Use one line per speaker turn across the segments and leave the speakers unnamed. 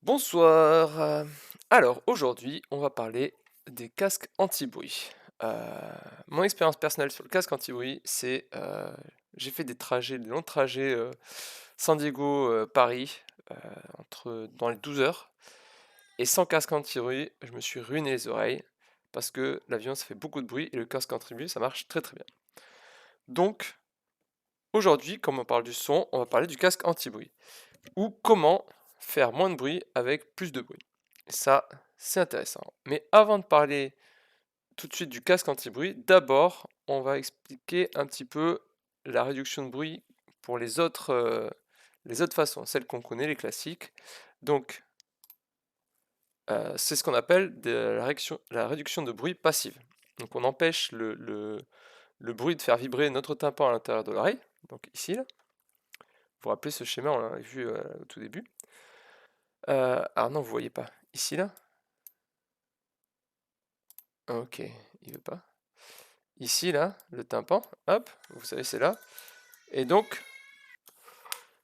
Bonsoir. Alors aujourd'hui, on va parler des casques anti-bruit. Heu, Mon expérience personnelle sur le casque anti-bruit, c'est, j'ai fait des longs trajets, San Diego, Paris, heu, entre dans les 12 heures et sans casque anti-bruit, je me suis ruiné les oreilles parce que l'avion, ça fait beaucoup de bruit et le casque anti-bruit, ça marche très, très bien. Donc aujourd'hui, comme on parle du son, on va parler du casque anti-bruit ou comment faire moins de bruit avec plus de bruit. Ça, c'est intéressant. Mais avant de parler tout de suite du casque anti-bruit, d'abord, on va expliquer un petit peu la réduction de bruit pour les autres façons, celles qu'on connaît, les classiques. Donc, c'est ce qu'on appelle la réduction de bruit passive. Donc, on empêche le bruit de faire vibrer notre tympan à l'intérieur de l'oreille. Donc, ici, là. Vous vous rappelez ce schéma, on l'a vu au tout début. Ah non, vous voyez pas. Ici, là. Ok, il veut pas. Ici, là, le tympan, hop, vous savez, c'est là. Et donc,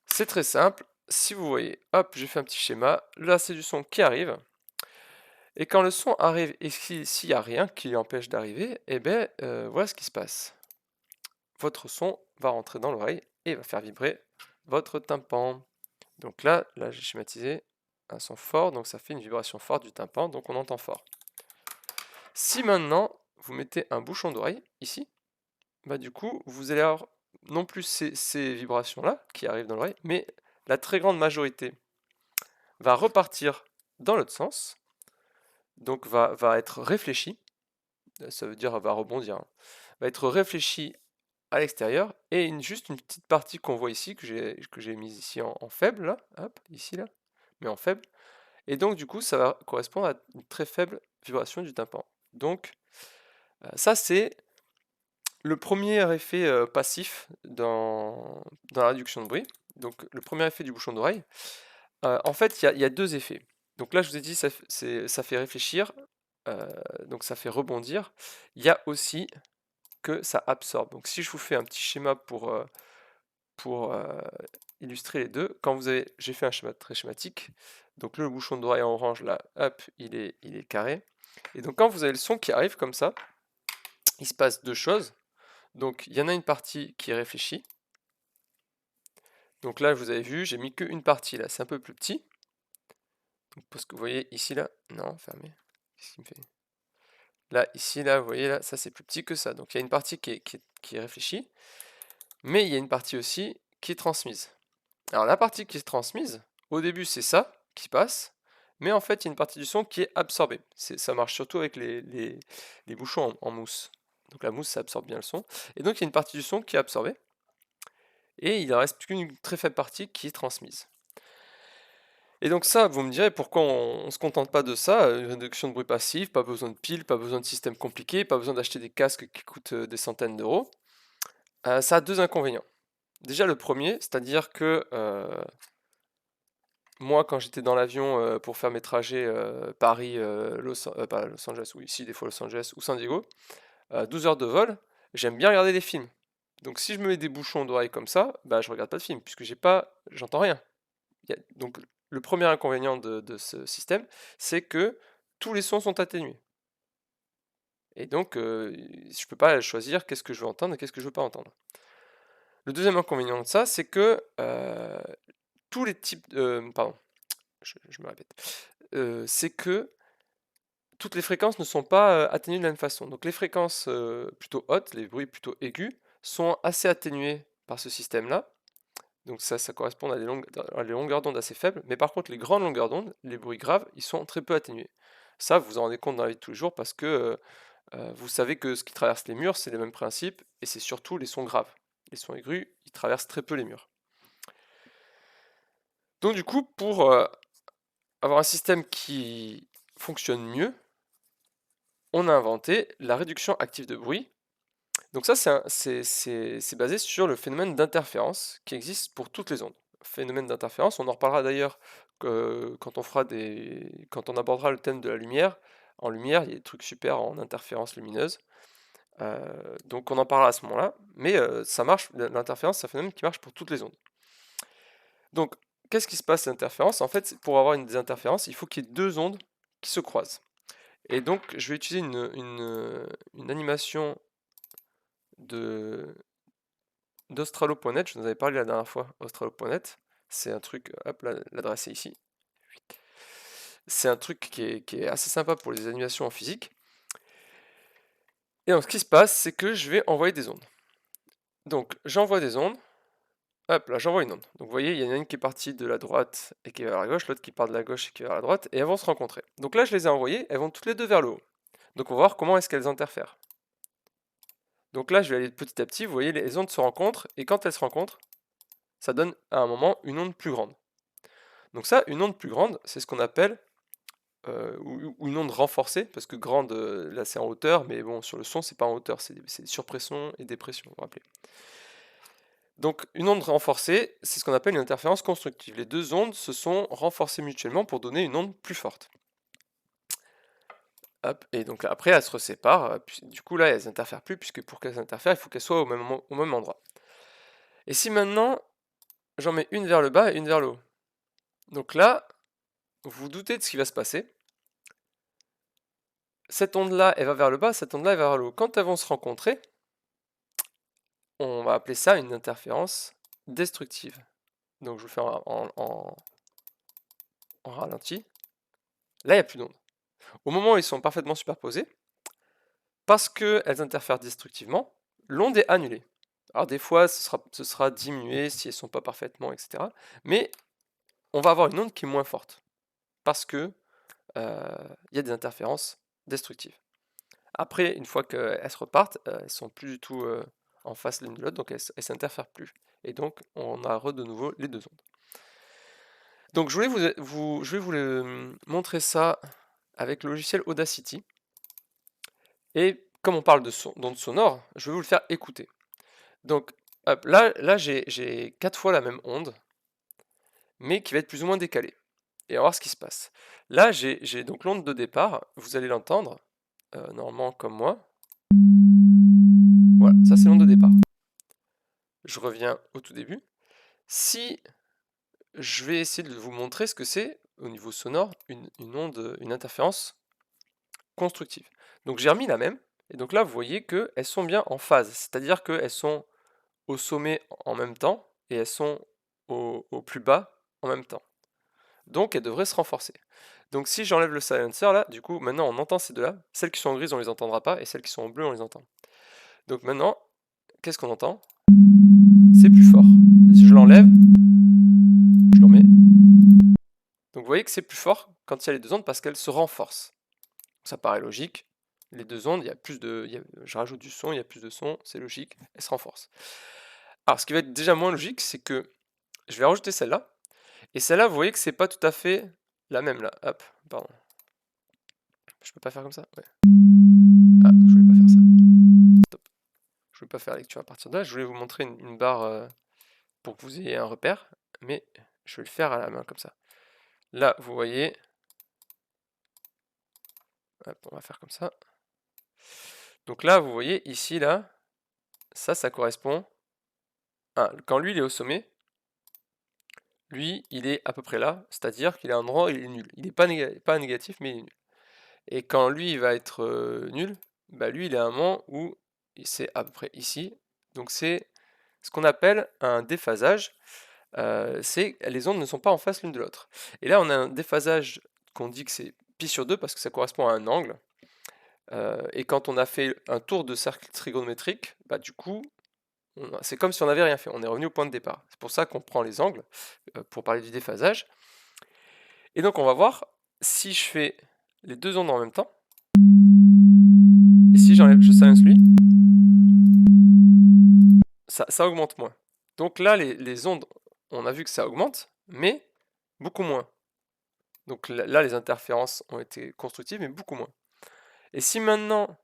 c'est très simple. Si vous voyez, hop, j'ai fait un petit schéma. Là, c'est du son qui arrive. Et quand le son arrive et s'il n'y a rien qui l'empêche d'arriver, eh bien, voilà ce qui se passe. Votre son va rentrer dans l'oreille et va faire vibrer votre tympan. Donc là, j'ai schématisé un son fort, donc ça fait une vibration forte du tympan, donc on entend fort. Si maintenant, vous mettez un bouchon d'oreille, ici, bah du coup, vous allez avoir non plus ces vibrations-là qui arrivent dans l'oreille, mais la très grande majorité va repartir dans l'autre sens, donc va être réfléchie, ça veut dire va rebondir, hein, va être réfléchie à l'extérieur, et juste une petite partie qu'on voit ici, que j'ai mise ici en faible, là, hop, ici, là, mais en faible, et donc du coup, ça va correspondre à une très faible vibration du tympan. Donc, ça c'est le premier effet passif dans la réduction de bruit, donc le premier effet du bouchon d'oreille, en fait, il y a deux effets. Donc là, je vous ai dit, ça fait réfléchir, euh, donc ça fait rebondir. Il y a aussi que ça absorbe. Donc si je vous fais un petit schéma pour illustrer les deux, j'ai fait un schéma très schématique. Donc le bouchon d'oreille en orange, là, hop, il est carré. Et donc quand vous avez le son qui arrive comme ça, il se passe deux choses. Donc il y en a une partie qui est réfléchie. Donc là, vous avez vu, j'ai mis qu'une partie là, c'est un peu plus petit. Donc, parce que vous voyez ici là, non, fermé. Qu'est-ce qu'il me fait? Là, ici, là, vous voyez là, ça c'est plus petit que ça. Donc il y a une partie qui est réfléchie, mais il y a une partie aussi qui est transmise. Alors la partie qui est transmise, au début c'est ça qui passe, mais en fait il y a une partie du son qui est absorbée. Ça marche surtout avec les bouchons en mousse. Donc la mousse ça absorbe bien le son. Et donc il y a une partie du son qui est absorbée, et il ne reste qu'une très faible partie qui est transmise. Et donc ça, vous me direz pourquoi on ne se contente pas de ça, une réduction de bruit passif, pas besoin de piles, pas besoin de système compliqué, pas besoin d'acheter des casques qui coûtent des centaines d'euros. Ça a deux inconvénients. Déjà le premier, c'est-à-dire que moi quand j'étais dans l'avion pour faire mes trajets Paris, pas Los Angeles, oui, si des fois Los Angeles ou San Diego, 12 heures de vol, j'aime bien regarder des films. Donc si je me mets des bouchons d'oreilles comme ça, bah je regarde pas de film, puisque j'entends rien. Donc le premier inconvénient de ce système, c'est que tous les sons sont atténués. Et donc je peux pas choisir qu'est-ce que je veux entendre et qu'est-ce que je veux pas entendre. Le deuxième inconvénient de ça, c'est que tous les types... pardon, je me répète. C'est que toutes les fréquences ne sont pas atténuées de la même façon. Donc les fréquences plutôt hautes, les bruits plutôt aigus, sont assez atténués par ce système-là. Donc ça correspond à des longueurs d'onde assez faibles. Mais par contre, les grandes longueurs d'onde, les bruits graves, ils sont très peu atténués. Ça, vous vous en rendez compte dans la vie de tous les jours parce que vous savez que ce qui traverse les murs, c'est les mêmes principes, et c'est surtout les sons graves. Les sons aigus, ils traversent très peu les murs. Donc du coup, pour avoir un système qui fonctionne mieux, on a inventé la réduction active de bruit. Donc ça, c'est basé sur le phénomène d'interférence qui existe pour toutes les ondes. Phénomène d'interférence, on en reparlera d'ailleurs quand on abordera le thème de la lumière. En lumière, il y a des trucs super en interférence lumineuse. Donc on en parlera à ce moment-là. Mais ça marche, l'interférence, c'est un phénomène qui marche pour toutes les ondes. Donc qu'est-ce qui se passe à l'interférence? En fait, pour avoir une désinterférence, il faut qu'il y ait deux ondes qui se croisent. Et donc, je vais utiliser une animation d'Australo.net. Je vous en avais parlé la dernière fois, Australo.net. C'est un truc, hop, l'adresse est ici. C'est un truc qui est assez sympa pour les animations en physique. Et donc, ce qui se passe, c'est que je vais envoyer des ondes. Donc, j'envoie des ondes. Hop, là, j'envoie une onde. Donc, vous voyez, il y en a une qui est partie de la droite et qui est vers la gauche, l'autre qui part de la gauche et qui est vers la droite, et elles vont se rencontrer. Donc là, je les ai envoyées, elles vont toutes les deux vers le haut. Donc, on va voir comment est-ce qu'elles interfèrent. Donc là, je vais aller petit à petit, vous voyez, les ondes se rencontrent, et quand elles se rencontrent, ça donne à un moment une onde plus grande. Donc ça, une onde plus grande, c'est ce qu'on appelle ou une onde renforcée, parce que grande, là c'est en hauteur, mais bon, sur le son, c'est pas en hauteur, c'est surpression et dépression, vous vous rappelez. Donc une onde renforcée, c'est ce qu'on appelle une interférence constructive. Les deux ondes se sont renforcées mutuellement pour donner une onde plus forte. Hop, et donc après, elles se séparent, du coup là, elles n'interfèrent plus, puisque pour qu'elles interfèrent, il faut qu'elles soient au même endroit. Et si maintenant, j'en mets une vers le bas et une vers le haut. Donc là, vous vous doutez de ce qui va se passer. Cette onde-là, elle va vers le bas, cette onde-là, elle va vers le haut. Quand elles vont se rencontrer, on va appeler ça une interférence destructive. Donc je vous fais en ralenti. Là, il n'y a plus d'onde. Au moment où ils sont parfaitement superposés, parce qu'elles interfèrent destructivement, l'onde est annulée. Alors des fois, ce sera diminué si elles ne sont pas parfaitement, etc. Mais on va avoir une onde qui est moins forte, parce que y a des interférences destructives. Après, une fois qu'elles se repartent, elles sont plus du tout en face l'une de l'autre, donc elles s'interfèrent plus. Et donc, on a de nouveau les deux ondes. Donc, je vais vous montrer ça avec le logiciel Audacity. Et comme on parle d'ondes sonores, je vais vous le faire écouter. Donc, hop, là j'ai 4 fois la même onde, mais qui va être plus ou moins décalée. Et on va voir ce qui se passe. Là, j'ai donc l'onde de départ, vous allez l'entendre, normalement comme moi. Voilà, ça c'est l'onde de départ. Je reviens au tout début. Si je vais essayer de vous montrer ce que c'est, au niveau sonore, une onde, une interférence constructive. Donc j'ai remis la même, et donc là vous voyez qu'elles sont bien en phase, c'est-à-dire qu'elles sont au sommet en même temps, et elles sont au plus bas en même temps. Donc elles devraient se renforcer. Donc si j'enlève le silencer là, du coup maintenant on entend ces deux-là, celles qui sont en grise on les entendra pas, et celles qui sont en bleu on les entend. Donc maintenant, qu'est-ce qu'on entend? C'est plus fort. Si je l'enlève, je le remets. Donc vous voyez que c'est plus fort quand il y a les deux ondes parce qu'elles se renforcent. Ça paraît logique. Les deux ondes, il y a plus de. Je rajoute du son, il y a plus de son, c'est logique, elles se renforcent. Alors ce qui va être déjà moins logique, c'est que je vais rajouter celle-là. Et celle-là, vous voyez que c'est pas tout à fait la même là. Hop, pardon. Je peux pas faire comme ça? Ouais. Ah, je voulais pas faire ça. Stop. Je voulais pas faire la lecture à partir de là. Je voulais vous montrer une barre pour que vous ayez un repère. Mais je vais le faire à la main comme ça. Là, vous voyez. Hop, on va faire comme ça. Donc là, vous voyez, ici, là, ça correspond à, quand lui, il est au sommet, lui, il est à peu près là, c'est-à-dire qu'il est à un endroit où il est nul. Il n'est pas négatif, mais il est nul. Et quand lui, il va être nul, bah lui, il est à un moment où c'est à peu près ici. Donc c'est ce qu'on appelle un déphasage. C'est les ondes ne sont pas en face l'une de l'autre. Et là, on a un déphasage qu'on dit que c'est pi sur 2 parce que ça correspond à un angle. Et quand on a fait un tour de cercle trigonométrique, bah du coup, c'est comme si on n'avait rien fait. On est revenu au point de départ. C'est pour ça qu'on prend les angles pour parler du déphasage. Et donc, on va voir si je fais les deux ondes en même temps. Et si je silence lui, ça augmente moins. Donc là, les ondes, on a vu que ça augmente, mais beaucoup moins. Donc là, les interférences ont été constructives, mais beaucoup moins. Et si maintenant,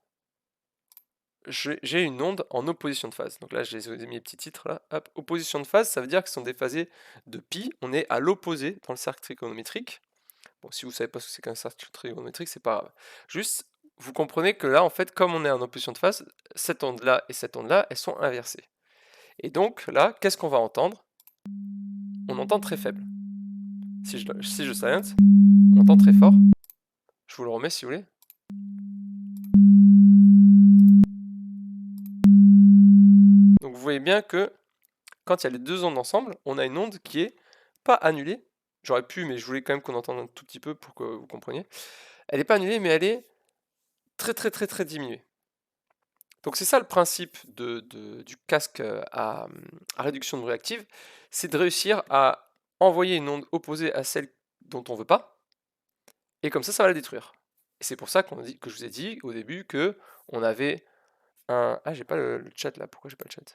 j'ai une onde en opposition de phase. Donc là, j'ai mis les petits titres là. Hop, opposition de phase, ça veut dire qu'ils sont déphasés de pi. On est à l'opposé dans le cercle trigonométrique. Bon, si vous savez pas ce que c'est qu'un cercle trigonométrique, c'est pas grave. Juste, vous comprenez que là, en fait, comme on est en opposition de phase, cette onde-là et cette onde-là, elles sont inversées. Et donc là, qu'est-ce qu'on va entendre? On entend très faible. Si je silence, on entend très fort. Je vous le remets si vous voulez. Donc vous voyez bien que quand il y a les deux ondes ensemble, on a une onde qui est pas annulée. J'aurais pu, mais je voulais quand même qu'on entende un tout petit peu pour que vous compreniez. Elle n'est pas annulée, mais elle est très diminuée. Donc c'est ça le principe du casque à réduction de bruit active, c'est de réussir à envoyer une onde opposée à celle dont on veut pas, et comme ça va la détruire. Et c'est pour ça que je vous ai dit au début que on avait un... Ah, j'ai pas le chat là, pourquoi j'ai pas le chat?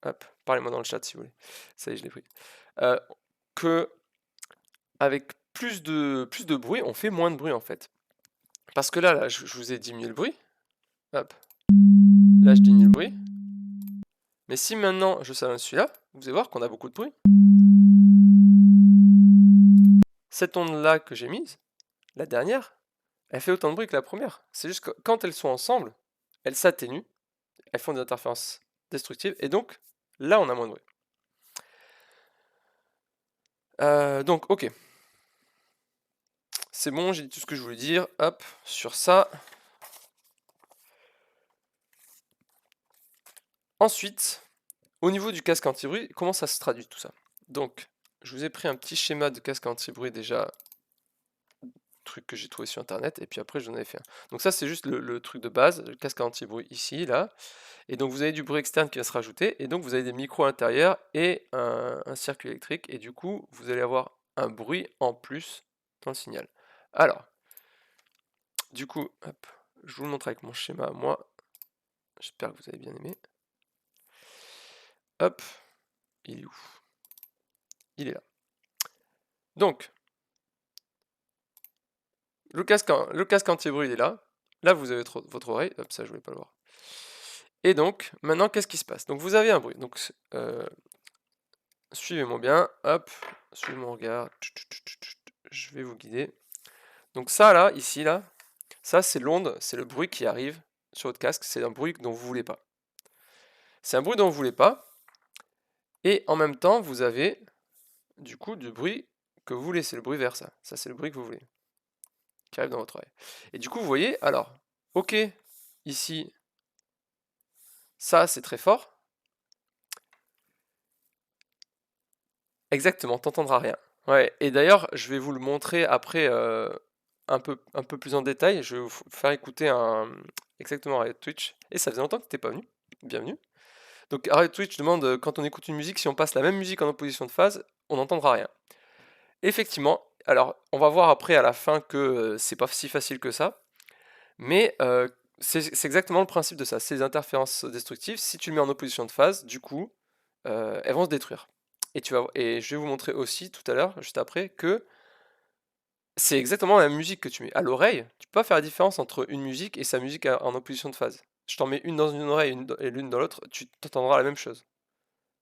Hop, parlez-moi dans le chat si vous voulez. Ça y est, je l'ai pris. Euh, que avec plus de bruit, on fait moins de bruit en fait. Parce que là je vous ai diminué le bruit. Hop. Là, je diminue le bruit. Mais si maintenant je salonne celui-là, vous allez voir qu'on a beaucoup de bruit. Cette onde-là que j'ai mise, la dernière, elle fait autant de bruit que la première. C'est juste que quand elles sont ensemble, elles s'atténuent, elles font des interférences destructives, et donc là on a moins de bruit. Donc ok. C'est bon, j'ai dit tout ce que je voulais dire. Hop, sur ça. Ensuite, au niveau du casque anti-bruit, comment ça se traduit tout ça? Donc, je vous ai pris un petit schéma de casque anti-bruit déjà, truc que j'ai trouvé sur internet, et puis après j'en avais fait un. Donc ça c'est juste le truc de base, le casque anti-bruit ici, là. Et donc vous avez du bruit externe qui va se rajouter, et donc vous avez des micros à l'intérieur et un circuit électrique, et du coup vous allez avoir un bruit en plus dans le signal. Alors, du coup, hop, je vous le montre avec mon schéma à moi. J'espère que vous avez bien aimé. Hop, il est où? Il est là. Donc, le casque anti-bruit il est là. Là vous avez votre oreille. Hop, ça je voulais pas le voir. Et donc, maintenant qu'est-ce qui se passe? Donc vous avez un bruit. Donc, suivez-moi bien. Hop, suivez mon regard. Je vais vous guider. Donc ça là, ici là, ça c'est l'onde, c'est le bruit qui arrive sur votre casque. C'est un bruit dont vous voulez pas. C'est un bruit dont vous voulez pas. Et en même temps, vous avez du coup du bruit que vous voulez. C'est le bruit vert ça. Ça c'est le bruit que vous voulez. Qui arrive dans votre oreille. Et du coup, vous voyez, alors, ok, ici, ça c'est très fort. Exactement, t'entendras rien. Ouais, et d'ailleurs, je vais vous le montrer après un peu plus en détail. Je vais vous faire écouter exactement Riot Twitch. Et ça faisait longtemps que t'étais pas venu. Bienvenue. Donc Riot Twitch demande quand on écoute une musique, si on passe la même musique en opposition de phase, on n'entendra rien. Effectivement, alors on va voir après à la fin que c'est pas si facile que ça. Mais c'est exactement le principe de ça. Ces interférences destructives, si tu le mets en opposition de phase, du coup, elles vont se détruire. Et je vais vous montrer aussi tout à l'heure, juste après, que c'est exactement la même musique que tu mets. À l'oreille, tu peux pas faire la différence entre une musique et sa musique en opposition de phase. Je t'en mets une dans une oreille et l'une dans l'autre, tu t'entendras la même chose.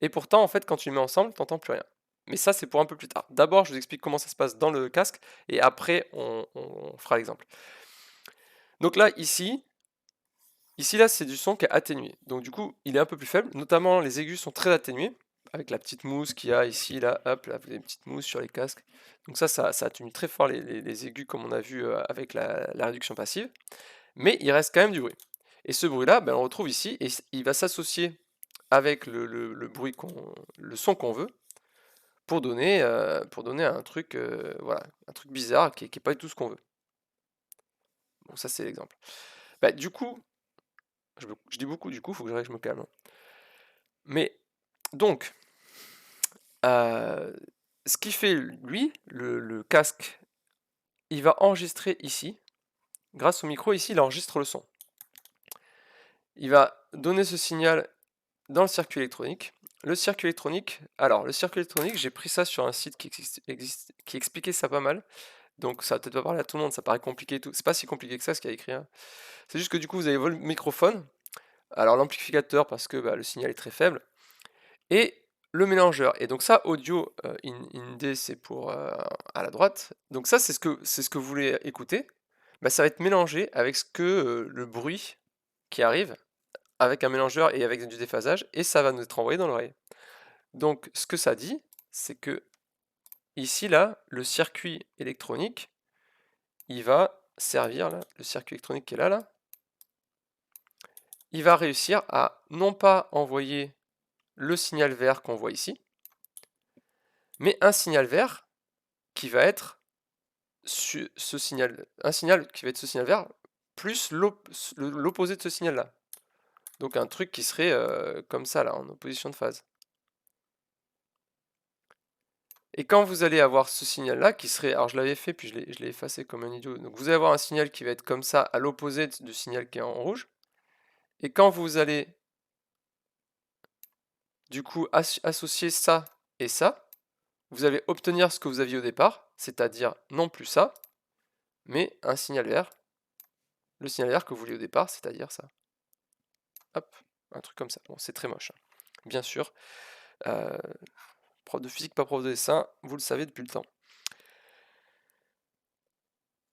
Et pourtant, en fait, quand tu les mets ensemble, t'entends plus rien. Mais ça, c'est pour un peu plus tard. D'abord, je vous explique comment ça se passe dans le casque, et après, on fera l'exemple. Donc là, ici, là, c'est du son qui est atténué. Donc du coup, il est un peu plus faible. Notamment, les aigus sont très atténués. Avec la petite mousse qu'il y a ici, là, hop, là, vous avez une petite mousse sur les casques. Donc ça atténue très fort les aigus, comme on a vu avec la réduction passive. Mais il reste quand même du bruit. Et ce bruit-là, ben, on le retrouve ici, et il va s'associer avec le bruit le son qu'on veut, pour donner un truc, voilà, un truc bizarre qui est pas du tout ce qu'on veut. Bon, ça c'est l'exemple. Bah, du coup, je dis beaucoup du coup, faut que je me calme, hein. Mais donc, ce qui fait lui, le casque, il va enregistrer ici, grâce au micro ici, il enregistre le son. Il va donner ce signal dans le circuit électronique. Le circuit électronique, j'ai pris ça sur un site qui expliquait ça pas mal. Donc ça va peut-être pas parler à tout le monde, ça paraît compliqué et tout. C'est pas si compliqué que ça ce qu'il y a écrit, hein. C'est juste que du coup vous avez votre microphone, alors l'amplificateur parce que le signal est très faible, et le mélangeur. Et donc ça, audio in D, c'est pour à la droite. Donc ça, c'est ce que vous voulez écouter. Bah, ça va être mélangé avec le bruit qui arrive, avec un mélangeur et avec du déphasage, et ça va nous être envoyé dans l'oreille. Donc ce que ça dit, c'est que ici, là, le circuit électronique, il va servir, là, le circuit électronique qui est là, il va réussir à non pas envoyer le signal vert qu'on voit ici, mais un signal vert qui va être ce signal, un signal qui va être ce signal vert plus l'opposé de ce signal là. Donc un truc qui serait comme ça là, en opposition de phase. Et quand vous allez avoir ce signal là qui serait, alors je l'avais fait puis je l'ai effacé comme un idiot, donc vous allez avoir un signal qui va être comme ça à l'opposé du signal qui est en rouge. Et quand vous allez du coup associer ça et ça, vous allez obtenir ce que vous aviez au départ, c'est-à-dire non plus ça, mais un signal vert, le signal vert que vous vouliez au départ, c'est-à-dire ça. Hop, un truc comme ça. Bon, c'est très moche, hein. Bien sûr. Prof de physique, pas prof de dessin, vous le savez depuis le temps.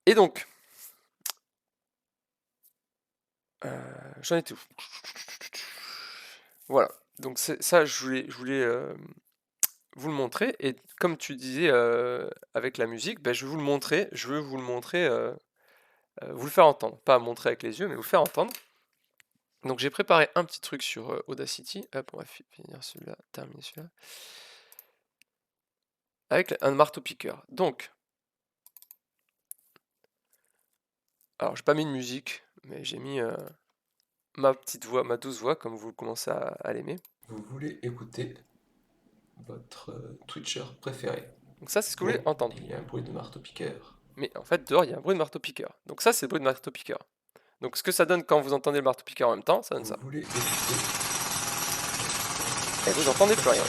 Et donc, j'en étais où? Voilà. Donc ça, je voulais vous le montrer. Et comme tu disais avec la musique, ben, je veux vous le montrer. Je veux vous le montrer, vous le faire entendre. Pas montrer avec les yeux, mais vous le faire entendre. Donc j'ai préparé un petit truc sur Audacity. Hop, on va finir celui-là, terminer celui-là. Avec un marteau-piqueur. Donc, alors j'ai pas mis de musique, mais j'ai mis ma petite voix, ma douce voix, comme vous commencez à l'aimer.
Vous voulez écouter votre Twitcher préféré.
Donc ça, c'est ce que vous voulez
Mais
entendre.
il y a un bruit de marteau-piqueur.
Mais en fait, dehors, il y a un bruit de marteau-piqueur. Donc ça, c'est le bruit de marteau-piqueur. Donc ce que ça donne quand vous entendez le marteau-piqueur en même temps, ça donne
Vous
ça.
voulez écouter
Et vous entendez plus rien.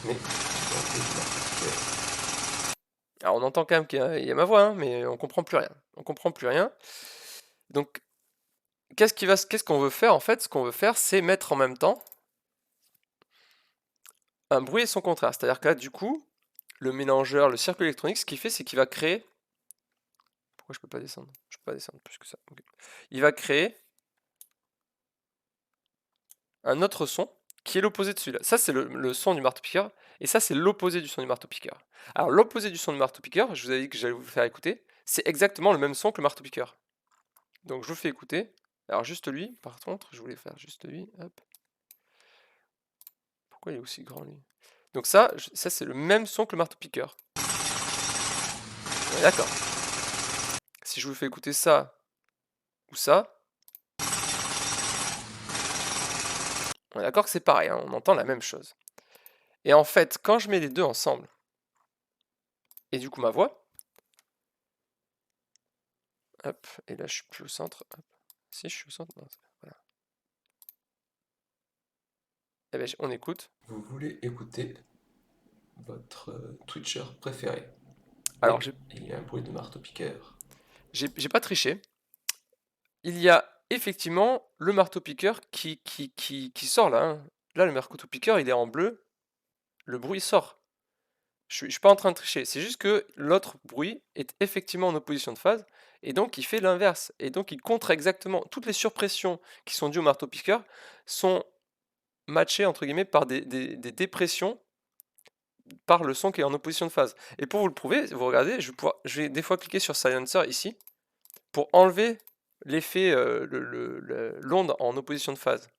mais il y a un bruit de marteau-piqueur.
Alors on entend quand même qu'il y a ma voix, hein, mais on comprend plus rien. On comprend plus rien. Donc, qu'est-ce qu'on veut faire en fait? Ce qu'on veut faire, c'est mettre en même temps un bruit et son contraire. C'est-à-dire que là, du coup, le mélangeur, le circuit électronique, ce qu'il fait, c'est qu'il va créer. Pourquoi je peux pas descendre? Je peux pas descendre plus que ça. Okay. Il va créer un autre son qui est l'opposé de celui-là. Ça, c'est le son du marteau-piqueur, et ça, c'est l'opposé du son du marteau-piqueur. Alors, l'opposé du son du marteau-piqueur, je vous avais dit que j'allais vous faire écouter, c'est exactement le même son que le marteau-piqueur. Donc, je vous fais écouter. Alors, juste lui, par contre, je voulais faire juste lui. Hop. Pourquoi il est aussi grand, lui? Donc ça c'est le même son que le marteau-piqueur. Ouais, d'accord. Si je vous fais écouter ça ou ça, on est d'accord que c'est pareil, hein, on entend la même chose. Et en fait, quand je mets les deux ensemble, et du coup ma voix, hop, et là je suis plus au centre, hop. Si je suis au centre, non, voilà. Eh ben, on écoute.
Vous voulez écouter votre Twitcher préféré.
Alors,
Mais il y a un bruit de marteau-piqueur.
j'ai pas triché. Il y a effectivement le marteau-piqueur qui sort là, hein. Là, le marteau-piqueur, il est en bleu. Le bruit sort. Je suis pas en train de tricher. C'est juste que l'autre bruit est effectivement en opposition de phase. Et donc, il fait l'inverse. Et donc, il contre exactement. Toutes les surpressions qui sont dues au marteau-piqueur sont matchées, entre guillemets, par des dépressions par le son qui est en opposition de phase. Et pour vous le prouver, vous regardez, je vais des fois cliquer sur Silencer ici pour enlever l'effet, l'onde en opposition de phase.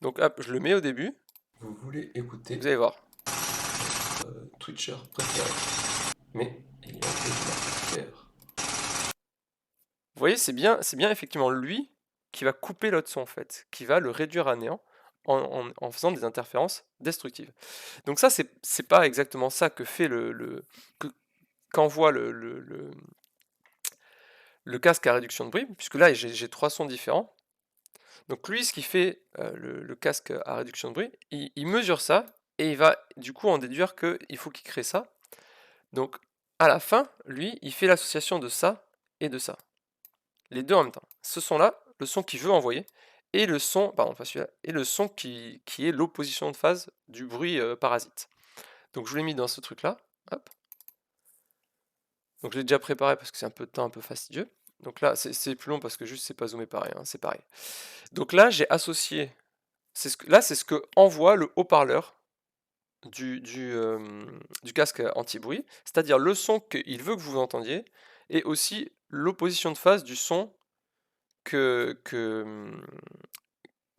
Donc hop, je le mets au début,
Vous voulez écouter
vous allez voir.
votre Twitcher préféré. Mais il y a un bruit de marteau-piqueur.
Vous voyez, c'est bien effectivement lui qui va couper l'autre son en fait, qui va le réduire à néant en faisant des interférences destructives. Donc ça, c'est pas exactement ça que fait qu'envoie le casque à réduction de bruit, puisque là j'ai trois sons différents. Donc lui, ce qui fait le casque à réduction de bruit, il mesure ça et il va du coup en déduire qu'il faut qu'il crée ça. Donc à la fin, lui, il fait l'association de ça et de ça. Les deux en même temps. Ce son-là, le son qu'il veut envoyer, et le son, pardon, pas celui-là, et le son qui est l'opposition de phase du bruit parasite. Donc je vous l'ai mis dans ce truc-là. Hop. Donc je l'ai déjà préparé parce que c'est un peu de temps un peu fastidieux. Donc là, c'est plus long parce que juste c'est pas zoomé pareil, hein, c'est pareil. Donc là, j'ai associé. Là, c'est ce que envoie le haut-parleur du casque anti-bruit, c'est-à-dire le son qu'il veut que vous entendiez, et aussi l'opposition de phase du son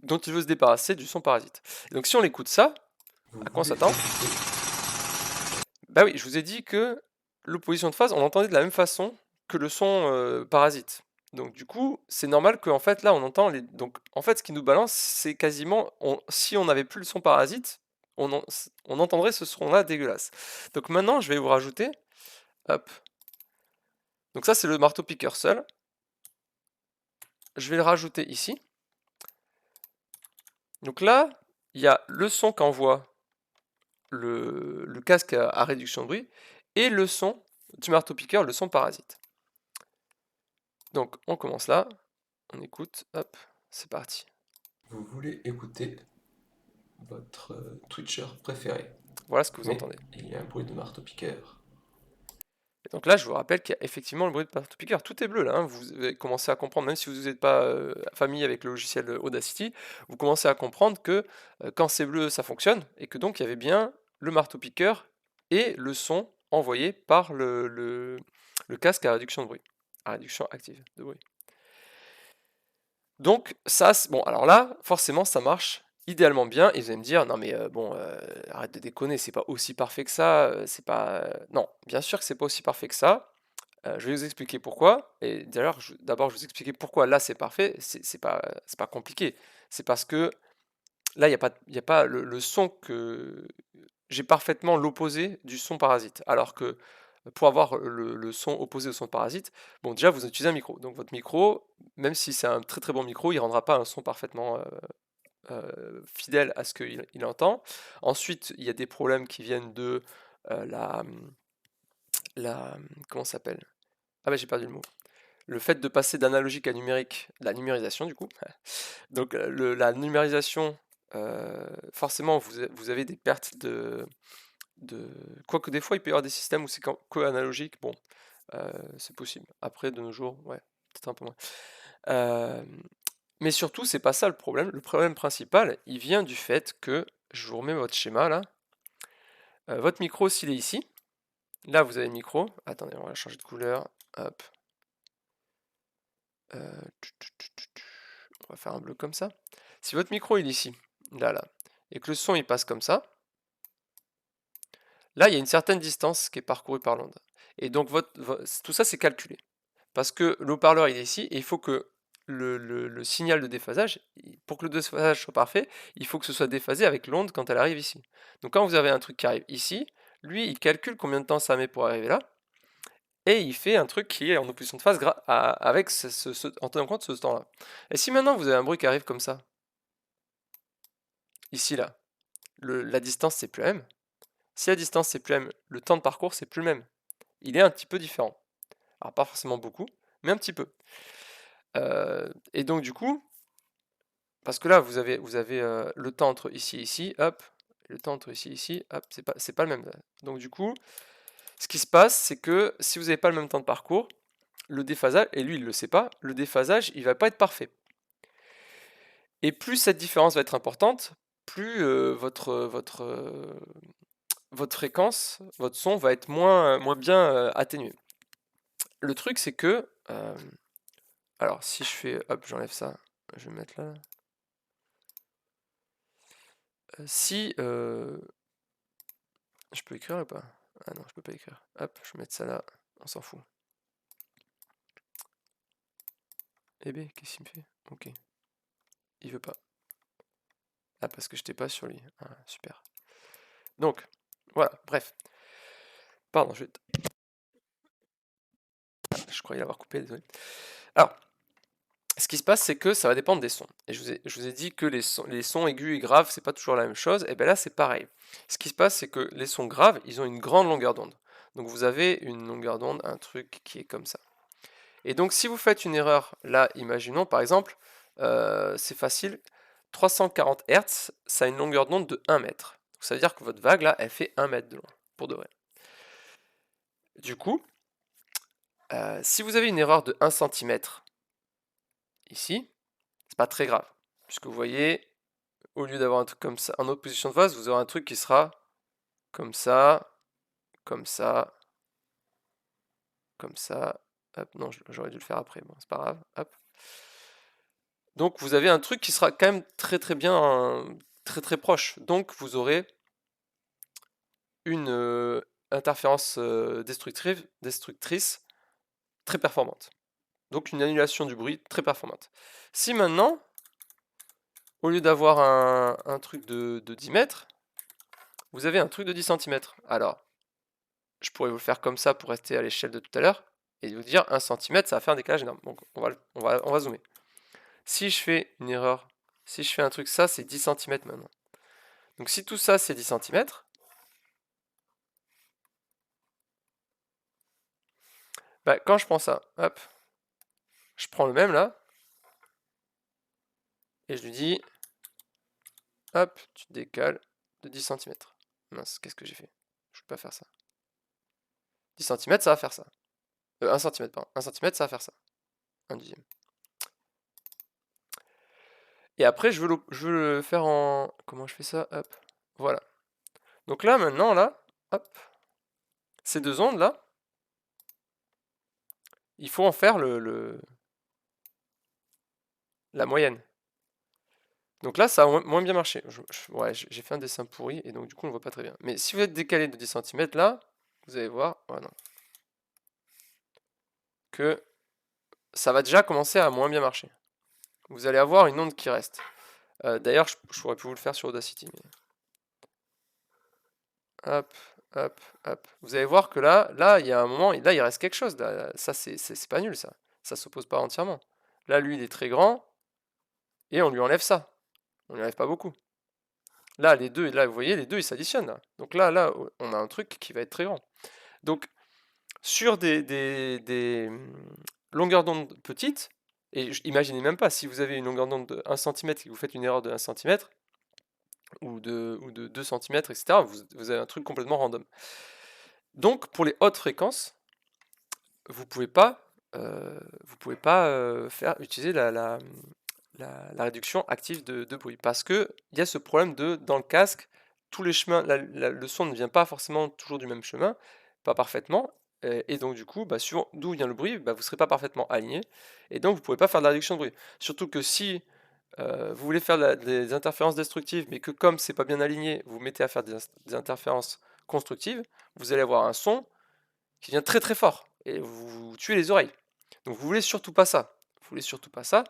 dont il veut se débarrasser du son parasite. Donc si on écoute ça,
Vous
à quoi on
voulez
s'attend?
écouter.
Bah oui, je vous ai dit que l'opposition de phase, on l'entendait de la même façon que le son parasite. Donc du coup, c'est normal qu'en fait là on entend les. Donc en fait ce qui nous balance, c'est quasiment. Si on n'avait plus le son parasite, on entendrait ce son-là dégueulasse. Donc maintenant je vais vous rajouter. Hop. Donc ça c'est le marteau-piqueur seul. Je vais le rajouter ici. Donc là, il y a le son qu'envoie le casque à réduction de bruit et le son du marteau-piqueur, le son parasite. Donc on commence là, on écoute, hop, c'est parti.
Vous voulez écouter votre Twitcher préféré.
Voilà ce que vous
Mais
entendez.
il y a un bruit de marteau-piqueur.
Et donc là, je vous rappelle qu'il y a effectivement le bruit de marteau-piqueur. Tout est bleu là, hein. Vous avez commencé à comprendre, même si vous n'êtes pas familier avec le logiciel Audacity, vous commencez à comprendre que quand c'est bleu, ça fonctionne, et que donc il y avait bien le marteau-piqueur et le son envoyé par le casque à réduction de bruit, à réduction active de bruit. Donc ça, bon, alors là, forcément, ça marche idéalement bien. Et vous allez me dire, non mais bon, arrête de déconner, c'est pas aussi parfait que ça. C'est pas, non, bien sûr que c'est pas aussi parfait que ça. Je vais vous expliquer pourquoi. Et d'ailleurs, d'abord, je vais vous expliquer pourquoi là c'est parfait. C'est pas compliqué. C'est parce que là, il y a pas le son que j'ai parfaitement l'opposé du son parasite. Alors que pour avoir le son opposé au son parasite, bon, déjà, vous utilisez un micro. Donc votre micro, même si c'est un très très bon micro, il ne rendra pas un son parfaitement fidèle à ce qu'il entend. Ensuite, il y a des problèmes qui viennent de la. Comment ça s'appelle? Ah bah j'ai perdu le mot. Le fait de passer d'analogique à numérique, la numérisation du coup. Donc la numérisation, forcément, vous avez des pertes de. Quoique des fois, il peut y avoir des systèmes où c'est que analogique. Bon, c'est possible. Après, de nos jours, ouais, peut-être un peu moins. Mais surtout, c'est pas ça le problème. Le problème principal, il vient du fait que, je vous remets votre schéma là, votre micro, s'il est ici, là vous avez le micro. Attendez, on va changer de couleur. Hop. On va faire un bleu comme ça. Si votre micro il est ici, là, et que le son il passe comme ça, là il y a une certaine distance qui est parcourue par l'onde. Et donc tout ça c'est calculé. Parce que le haut-parleur il est ici, et il faut que le signal de déphasage, pour que le déphasage soit parfait, il faut que ce soit déphasé avec l'onde quand elle arrive ici. Donc quand vous avez un truc qui arrive ici, lui il calcule combien de temps ça met pour arriver là, et il fait un truc qui est en opposition de phase avec en tenant compte de ce temps-là. Et si maintenant vous avez un bruit qui arrive comme ça, ici là, la distance c'est plus la même. Si la distance c'est plus la même, le temps de parcours c'est plus le même. Il est un petit peu différent. Alors pas forcément beaucoup, mais un petit peu. Et donc du coup, parce que là vous avez le temps entre ici et ici, hop, le temps entre ici et ici, hop, c'est pas le même. Donc du coup, ce qui se passe, c'est que si vous n'avez pas le même temps de parcours, le déphasage, et lui il le sait pas, le déphasage il va pas être parfait. Et plus cette différence va être importante, plus votre fréquence, votre son va être moins bien atténué. Le truc c'est que, alors si je fais, hop, j'enlève ça, je vais mettre là. Si je peux écrire ou pas? Ah non, je peux pas écrire. Hop, je vais mettre ça là, on s'en fout. Eh ben, qu'est-ce qu'il me fait? Ok. Il veut pas. Ah, parce que j'étais pas sur lui. Ah, super. Donc, voilà, bref. Pardon, je croyais l'avoir coupé, désolé. Alors, ce qui se passe, c'est que ça va dépendre des sons. Et je vous ai dit que les sons aigus et graves, c'est pas toujours la même chose. Et bien là, c'est pareil. Ce qui se passe, c'est que les sons graves, ils ont une grande longueur d'onde. Donc vous avez une longueur d'onde, un truc qui est comme ça. Et donc si vous faites une erreur, là, imaginons par exemple, c'est facile, 340 Hz, ça a une longueur d'onde de 1 mètre. Donc ça veut dire que votre vague, là, elle fait 1 mètre de long, pour de vrai. Du coup, si vous avez une erreur de 1 cm, ici, c'est pas très grave. Puisque vous voyez, au lieu d'avoir un truc comme ça en opposition de phase, vous aurez un truc qui sera comme ça, comme ça, comme ça. Hop, non, j'aurais dû le faire après, bon, c'est pas grave. Hop. Donc vous avez un truc qui sera quand même très très bien, très très proche. Donc vous aurez une interférence destructrice très performante. Donc une annulation du bruit très performante. Si maintenant, au lieu d'avoir un truc de 10 mètres, vous avez un truc de 10 cm. Alors, je pourrais vous le faire comme ça pour rester à l'échelle de tout à l'heure, et vous dire 1 cm, ça va faire un décalage énorme. Donc on va zoomer. Si je fais une erreur, si je fais un truc, ça c'est 10 cm maintenant. Donc si tout ça c'est 10 cm, bah, quand je prends ça, hop, je prends le même là, et je lui dis, hop, tu te décales de 10 cm. Mince, qu'est-ce que j'ai fait? Je ne peux pas faire ça. 10 cm, ça va faire ça. 1 cm, pardon. 1 cm, ça va faire ça. 1/10. Et après, je veux le faire en... Comment je fais ça? Hop. Voilà. Donc là, maintenant, là, hop. Ces deux ondes, là, il faut en faire la moyenne. Donc là, ça a moins bien marché. Ouais, j'ai fait un dessin pourri, et donc du coup, on ne voit pas très bien. Mais si vous êtes décalé de 10 cm, là, vous allez voir, voilà, que ça va déjà commencer à moins bien marcher. Vous allez avoir une onde qui reste. D'ailleurs, je pourrais plus vous le faire sur Audacity. Mais... Hop, hop, hop. Vous allez voir que là, il y a un moment, là, il reste quelque chose. Là. Ça, c'est pas nul, ça. Ça s'oppose pas entièrement. Là, lui, il est très grand, et on lui enlève ça. On lui enlève pas beaucoup. Là, les deux, là, vous voyez, les deux, ils s'additionnent. Là. Donc là, on a un truc qui va être très grand. Donc, sur des longueurs d'onde petites, et imaginez même pas, si vous avez une longueur d'onde de 1 cm et que vous faites une erreur de 1 cm, ou de 2 cm, etc., vous avez un truc complètement random. Donc, pour les hautes fréquences, vous pouvez pas utiliser la réduction active de bruit, parce que il y a ce problème dans le casque, tous les chemins, le son ne vient pas forcément toujours du même chemin, pas parfaitement, et donc du coup, suivant d'où vient le bruit, vous ne serez pas parfaitement aligné, et donc vous ne pouvez pas faire de la réduction de bruit. Surtout que si vous voulez faire des interférences destructives, mais que comme c'est pas bien aligné, vous mettez à faire des interférences constructives, vous allez avoir un son qui vient très très fort, et vous tuez les oreilles. Donc vous voulez surtout pas ça. Vous voulez surtout pas ça.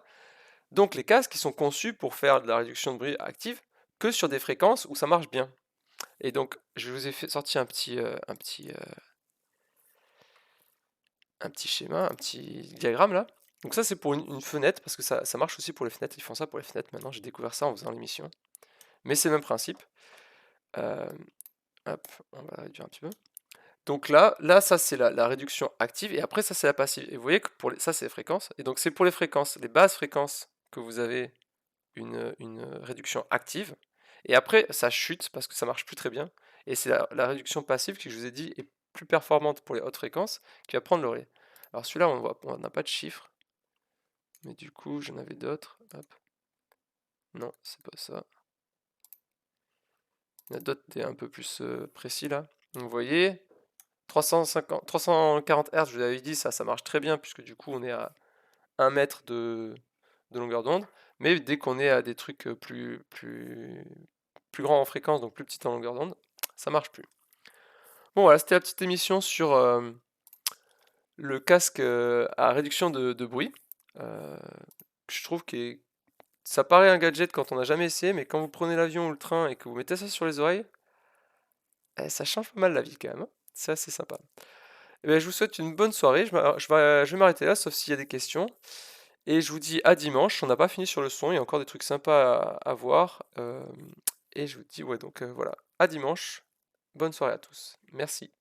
Donc les casques qui sont conçus pour faire de la réduction de bruit active que sur des fréquences où ça marche bien. Et donc je vous ai sorti un petit schéma, un petit diagramme là. Donc ça c'est pour une fenêtre, parce que ça marche aussi pour les fenêtres. Ils font ça pour les fenêtres maintenant. J'ai découvert ça en faisant l'émission. Mais c'est le même principe. Hop, on va réduire un petit peu. Donc là ça c'est la réduction active, et après ça c'est la passive. Et vous voyez que ça c'est les fréquences. Et donc c'est pour les fréquences, les basses fréquences, que vous avez une réduction active. Et après ça chute parce que ça marche plus très bien. Et c'est la réduction passive que je vous ai dit est plus performante pour les hautes fréquences, qui va prendre le relais. Alors celui-là on n'a pas de chiffre. Mais du coup j'en avais d'autres. Hop. Non, c'est pas ça. Il y en a d'autres un peu plus précis là. Donc vous voyez, 340 Hz, je vous avais dit, ça marche très bien, puisque du coup on est à 1 mètre de longueur d'onde. Mais dès qu'on est à des trucs plus grands en fréquence, donc plus petits en longueur d'onde, ça marche plus. Bon voilà, c'était la petite émission sur le casque à réduction de bruit. Je trouve que ça paraît un gadget quand on n'a jamais essayé, mais quand vous prenez l'avion ou le train et que vous mettez ça sur les oreilles, ça change pas mal la vie quand même. Hein. C'est assez sympa. Eh bien, je vous souhaite une bonne soirée. Je vais m'arrêter là, sauf s'il y a des questions. Et je vous dis à dimanche. On n'a pas fini sur le son, il y a encore des trucs sympas à voir. Et je vous dis, ouais, donc voilà, à dimanche. Bonne soirée à tous. Merci.